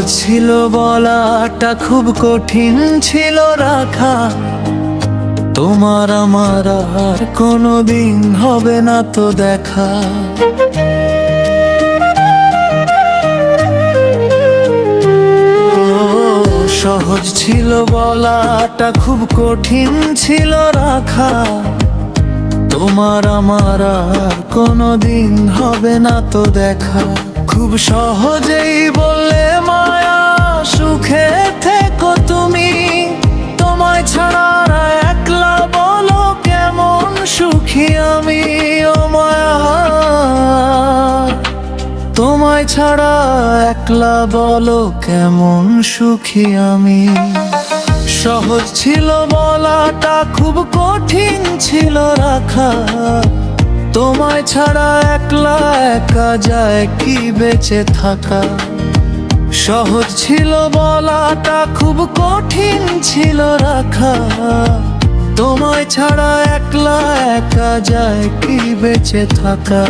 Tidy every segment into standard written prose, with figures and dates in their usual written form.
ছিল বলাটা, খুব কঠিন ছিল রাখা। তোমার আমার আর কোনোদিন হবে না তো দেখা। সহজ ছিল বলাটা, খুব কঠিন ছিল রাখা। তোমার আমার আর কোনোদিন হবে না তো দেখা। খুব সহজেই বললে মায়া, সুখে থেকো তুমি। তোমায় ছাড়া একলা, বলো কেমন সুখী আমি। ও মায়া, তোমায় ছাড়া একলা, বলো কেমন সুখী আমি। সহজ ছিল বলাটা, খুব কঠিন ছিল রাখা। তোমায় ছাড়া একলা একা যায় কি বেঁচে থাকা। সহজ ছিল বলাটা, খুব কঠিন ছিল রাখা। তোমায় ছাড়া একলা একা যায় কি বেঁচে থাকা।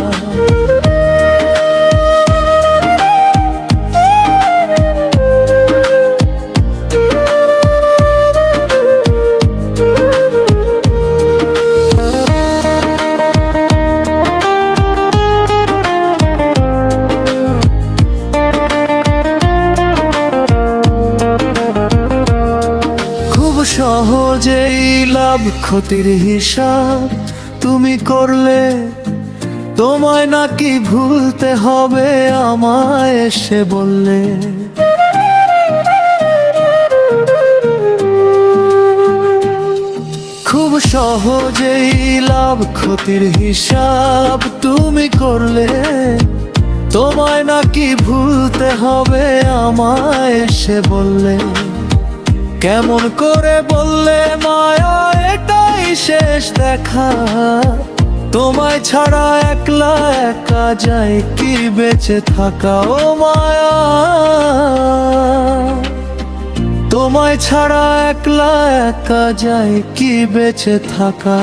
সহজেই লাভ ক্ষতির হিসাব তুমি করলে। তোমায় নাকি ভুলতে হবে আমায় এসে বললে। খুব সহজেই লাভ ক্ষতির হিসাব তুমি করলে। তোমায় নাকি ভুলতে হবে আমায় এসে বললে। কেমন করে বললে মায়া, এটাই শেষ দেখা। তোমায় ছাড়া একলা একা যায় কি বেঁচে থাকা। ও মায়া, তোমায় ছাড়া একলা একা যায় কি বেঁচে থাকা।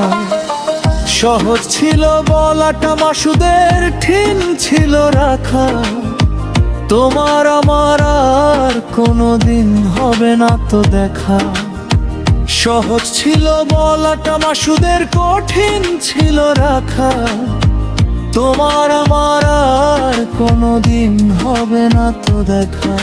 সহজ ছিল বলাটা, মাসুদের ঠিন ছিল রাখা। তোমার আমার আর কোনোদিন হবে না তো দেখা। সহজ ছিল বলাটা, মাসুদের কঠিন ছিল রাখা। তোমার আমার আর কোনোদিন হবে না তো দেখা।